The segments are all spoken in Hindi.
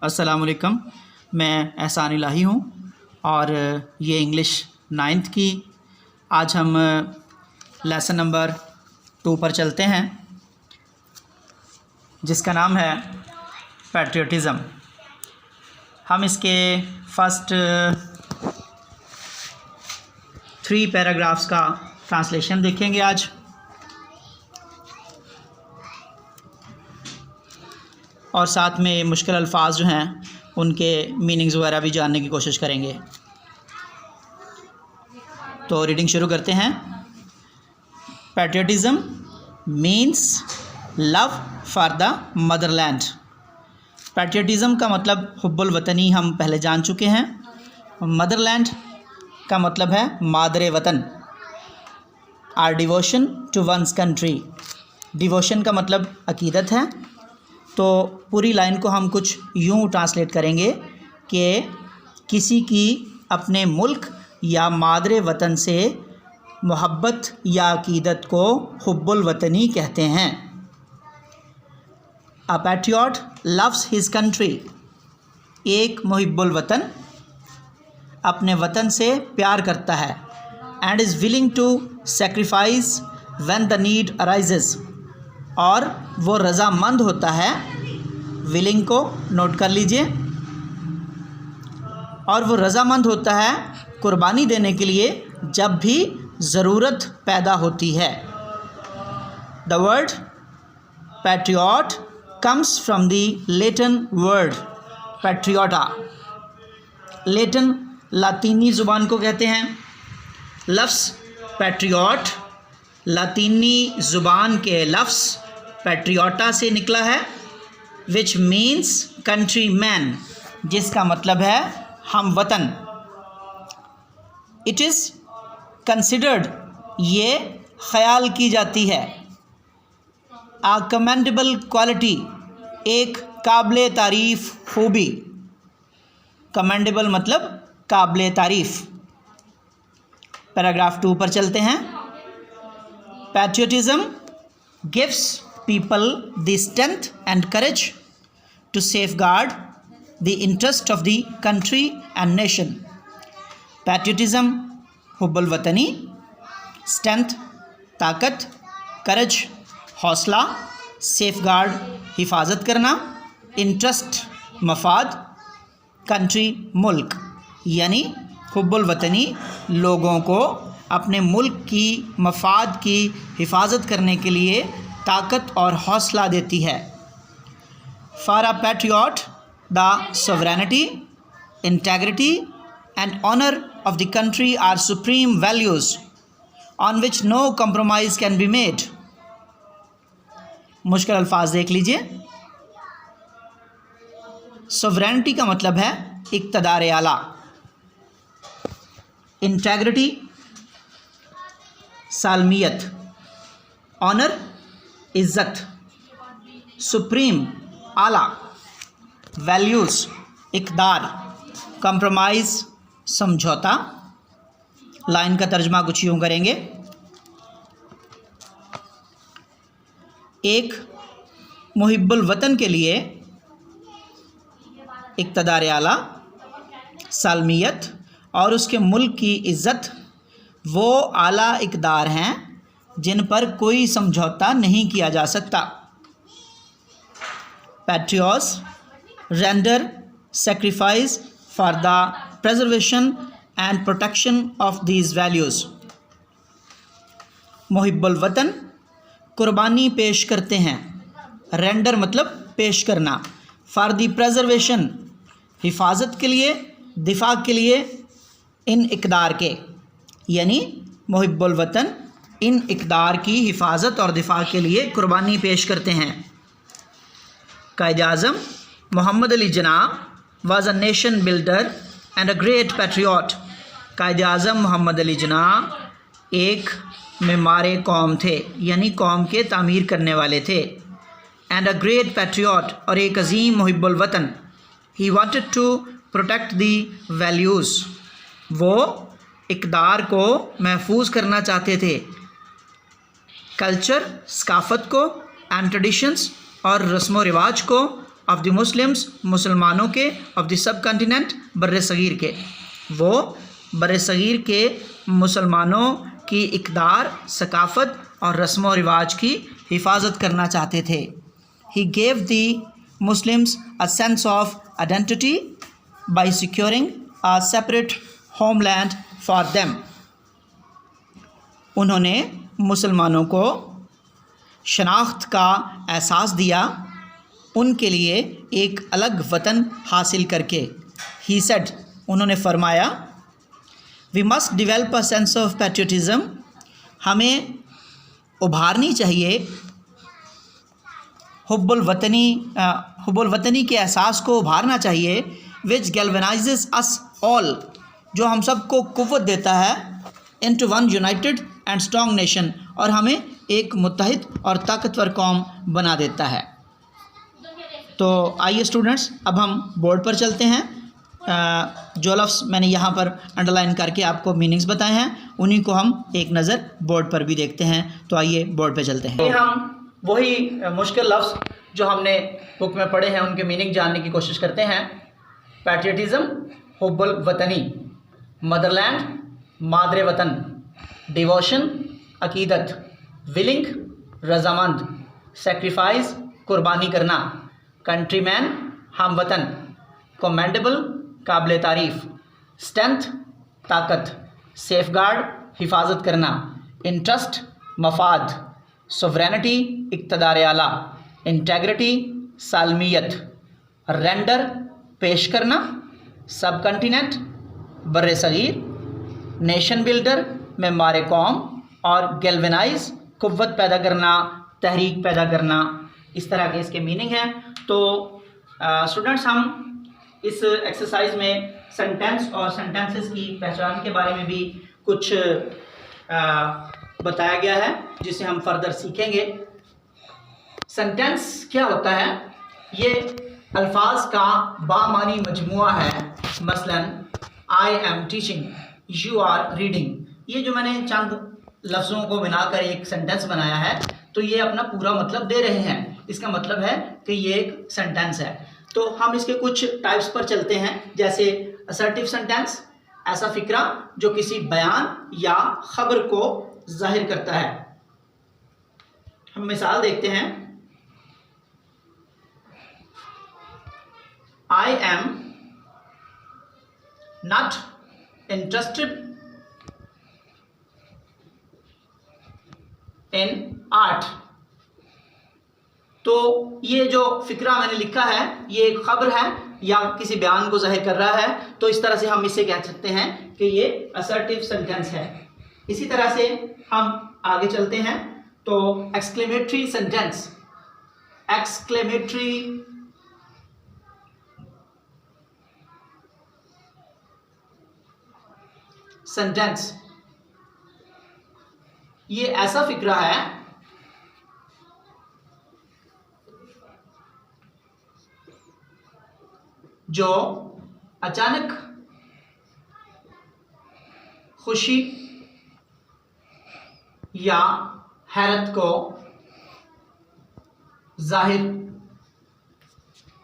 अस्सलामुअलैकुम। मैं एहसान इलाही हूँ और ये इंग्लिश 9th की आज हम लेसन नंबर 2 पर चलते हैं, जिसका नाम है पैट्रियटिज़म। हम इसके फर्स्ट 3 पैराग्राफ्स का ट्रांसलेशन देखेंगे आज। और साथ में मुश्किल अल्फाज जो हैं उनके मीनिंग्स वगैरह भी जानने की कोशिश करेंगे। तो रीडिंग शुरू करते हैं। Patriotism means love for the Motherland. Patriotism का मतलब हुब्बुल वतनी हम पहले जान चुके हैं। मदरलैंड का मतलब है मादरे वतन। Or devotion to one's country. Devotion का मतलब अकीदत है। तो पूरी लाइन को हम कुछ यूँ ट्रांसलेट करेंगे कि किसी की अपने मुल्क या मादरे वतन से मोहब्बत या अकीदत को हुब्बुल वतनी कहते हैं। A patriot loves his country. एक मुहिब्बुल वतन अपने वतन से प्यार करता है। And is willing to sacrifice when the need arises. और वो रज़ामंद होता है। विलिंग को नोट कर लीजिए। और वो रज़ामंद होता है कुर्बानी देने के लिए जब भी ज़रूरत पैदा होती है। The word patriot comes from the Latin word पैट्रियोटा। लैटिन लातीनी ज़ुबान को कहते हैं। लफ्ज़ पैट्रियट लातीनी ज़ुबान के लफ्ज़ पैट्रियोटा से निकला है, विच मीन्स कंट्री मैन, जिसका मतलब है हम वतन। इट इज़ कंसिडर्ड, ये ख्याल की जाती है। आ कमेंडेबल क्वालिटी, एक काबिल तारीफ़ खूबी। कमेंडेबल मतलब काबिल तारीफ़। पैराग्राफ 2 पर चलते हैं। Patriotism gives people the strength and courage to safeguard the interest of the country and nation. Patriotism हुब्बुल वतनी, strength ताकत, courage हौसला, safeguard हिफाजत करना, interest मफाद, country मुल्क। यानी हुब्बुल वतनी लोगों को अपने मुल्क की मफाद की हिफाजत करने के लिए ताकत और हौसला देती है। For a patriot the sovereignty, integrity and honour of the country are supreme values on which no compromise can be made. मुश्किल अल्फाज देख लीजिए। सोवरेनिटी का मतलब है इक़्तिदार आला। इंटेग्रिटी सालमियत। ऑनर इज़्ज़त। सुप्रीम आला। वैल्यूज़ इक़दार। कंप्रोमाइज़ समझौता। लाइन का तर्जमा कुछ यूँ करेंगे। एक मुहिब्बुल वतन के लिए इक़्तिदार आला, सालमियत और उसके मुल्क की इज़्ज़त वो आला इक़दार हैं जिन पर कोई समझौता नहीं किया जा सकता। Patriots render sacrifice for the preservation and protection of these values. मुहिब्बुल वतन कुर्बानी पेश करते हैं। रेंडर मतलब पेश करना। फॉर द प्रिजर्वेशन हिफाजत के लिए, दिफा के लिए, इन इक़दार के। यानी मुहिब्बुल वतन इन इक़दार की हिफाजत और दिफा के लिए कुर्बानी पेश करते हैं। Quaid-e-Azam Muhammad Ali Jinnah was a nation builder and a great patriot. Quaid-e-Azam Muhammad Ali Jinnah एक मेमारे कौम थे, यानी कौम के तामीर करने वाले थे। एंड अ ग्रेट पैट्रियट, और एक अजीम मुहिब्बुल वतन। He wanted to protect the values, वो इक़दार को महफूज करना चाहते थे। कल्चर सकाफ़त को, एंड ट्रेडिशंस और रस्म व रिवाज को, ऑफ द मुस्लिम्स, मुसलमानों के, ऑफ द सब कॉन्टिनेंट, बर्र सग़ीर के, वो बर्र सग़ीर के मुसलमानों की इक़दार, सकाफ़त और रस्म व रिवाज की हिफाजत करना चाहते थे। He gave the Muslims a sense of identity by securing a separate homeland for them. उन्होंने मुसलमानों को शनाख्त का एहसास दिया, उनके लिए एक अलग वतन हासिल करके। ही सेड, उन्होंने फरमाया, we must develop a sense of patriotism, हमें उभारनी चाहिए हुब्बुल वतनी के एहसास को उभारना चाहिए, विच गैल्वेनाइजेस अस ऑल, जो हम सबको कुव्वत देता है, into one United and strong nation, और हमें एक मुत्तहिद और ताकतवर कौम बना देता है। तो आइए स्टूडेंट्स, अब हम बोर्ड पर चलते हैं। जो लफ्ज़ मैंने यहाँ पर अंडरलाइन करके आपको मीनिंग्स बताए हैं, उन्हीं को हम एक नज़र बोर्ड पर भी देखते हैं। तो आइए बोर्ड पर चलते हैं। हम वही मुश्किल लफ्ज़ जो हमने बुक में पढ़े हैं उनके मीनिंग जानने की कोशिश करते हैं। पैट्रियटिज़म, हुब्बुल वतनी, मदरलैंड, मादरे वतन, डिवोशन, अकीदत, विलिंग, रजामंद, सेक्रीफाइस, कुर्बानी करना, कंट्रीमैन, हम वतन, कमेंडेबल, काबिल तारीफ़, स्ट्रेंथ, ताकत, सेफगार्ड, हिफाजत करना, इंटरेस्ट, मफाद, सोवरेनिटी, इक़्तिदार आला, इंटेग्रिटी, सालमियत, रेंडर, पेश करना, सब कंटिनेंट, बर्रे सग़ीर, नेशन बिल्डर, मेमार कौम, और गैल्वेनाइज, कुव्वत पैदा करना, तहरीक पैदा करना। इस तरह के इसके मीनिंग हैं। तो स्टूडेंट्स, हम इस एक्सरसाइज में सेंटेंस और सेंटेंसेस की पहचान के बारे में भी कुछ बताया गया है, जिसे हम फर्दर सीखेंगे। सेंटेंस क्या होता है? ये अल्फाज का बामानी मजमुआ है। मसलन I am teaching, you are reading. ये जो मैंने चंद लफ्ज़ों को मिलाकर एक सेंटेंस बनाया है, तो ये अपना पूरा मतलब दे रहे हैं। इसका मतलब है कि ये एक सेंटेंस है। तो हम इसके कुछ टाइप्स पर चलते हैं, जैसे असर्टिव सेंटेंस, ऐसा फिक्रा जो किसी बयान या खबर को जाहिर करता है। हम मिसाल देखते हैं। I am not interested in art. तो ये जो फिक्रा मैंने लिखा है, ये एक खबर है या किसी बयान को जाहिर कर रहा है। तो इस तरह से हम इसे कह सकते हैं कि ये असर्टिव सेंटेंस है। इसी तरह से हम आगे चलते हैं। तो एक्सक्लेमेटरी सेंटेंस, एक्सक्लेमेटरी सेंटेंस, ये ऐसा फिक्रा है जो अचानक खुशी या हैरत को जाहिर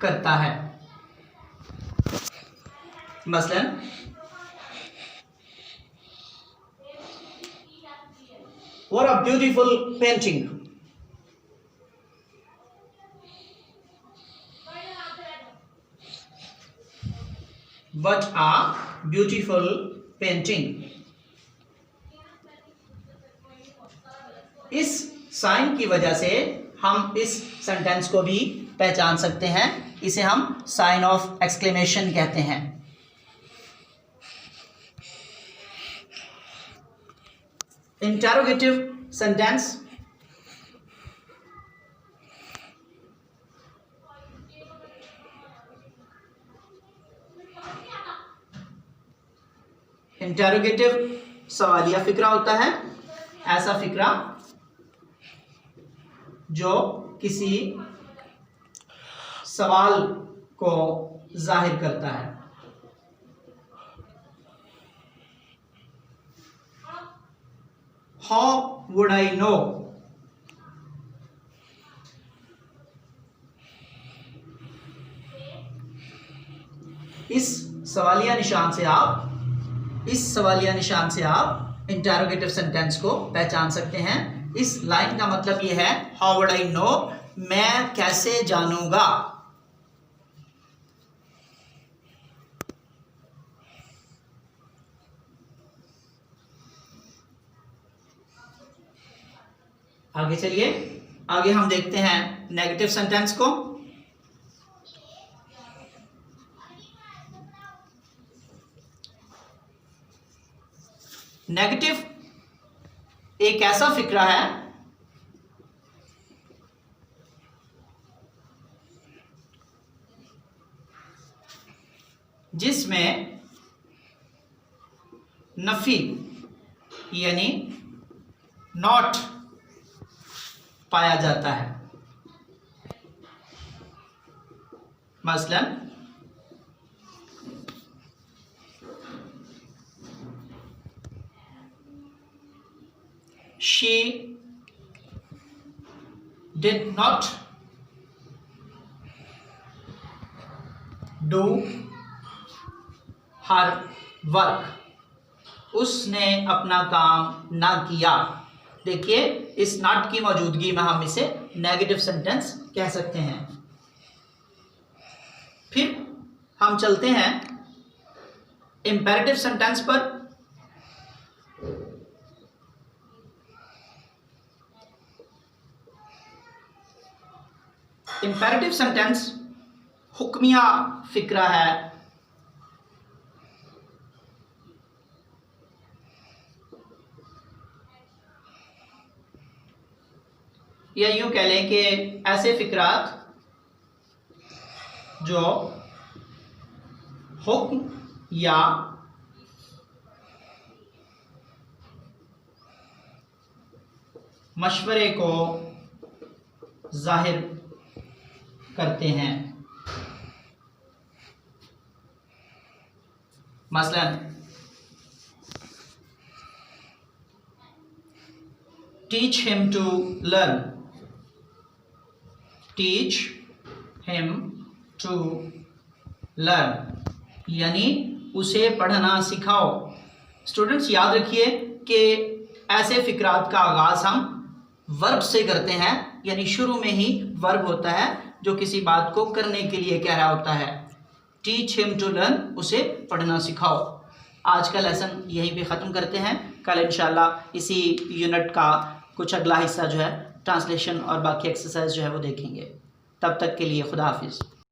करता है। मसलन What a beautiful painting. What a beautiful painting. इस साइन की वजह से हम इस सेंटेंस को भी पहचान सकते हैं। इसे हम साइन ऑफ एक्सक्लेमेशन कहते हैं। इंटरोगेटिव सेंटेंस, इंटरोगेटिव सवालिया फिक्रा होता है। ऐसा फिक्रा जो किसी सवाल को जाहिर करता है। How would I know? इस सवालिया निशान से आप इंटरोगेटिव सेंटेंस को पहचान सकते हैं। इस लाइन का मतलब यह है हाउ वुड आई नो, मैं कैसे जानूंगा। आगे चलिए, आगे हम देखते हैं नेगेटिव सेंटेंस को। नेगेटिव एक ऐसा फिक्रा है जिसमें नफी यानी नॉट पाया जाता है। मसलन she did not do her work, उसने अपना काम ना किया। देखिए, इस नॉट की मौजूदगी में हम इसे नेगेटिव सेंटेंस कह सकते हैं। फिर हम चलते हैं इंपेरेटिव सेंटेंस पर। इंपेरेटिव सेंटेंस हुक्मिया फिक्रा है या यूं कह लें कि ऐसे फिक्रात जो हुक्म या मशवरे को जाहिर करते हैं। मसलन teach him to learn, teach him to learn यानी उसे पढ़ना सिखाओ। स्टूडेंट्स याद रखिए कि ऐसे फिक्रात का आगाज हम वर्ब से करते हैं, यानी शुरू में ही वर्ब होता है जो किसी बात को करने के लिए कह रहा होता है। टीच हिम टू लर्न, उसे पढ़ना सिखाओ। आज का लेसन यहीं पे ख़त्म करते हैं। कल इंशाल्लाह इसी यूनिट का कुछ अगला हिस्सा जो है ट्रांसलेशन और बाकी एक्सरसाइज जो है वो देखेंगे। तब तक के लिए खुदा हाफिज़।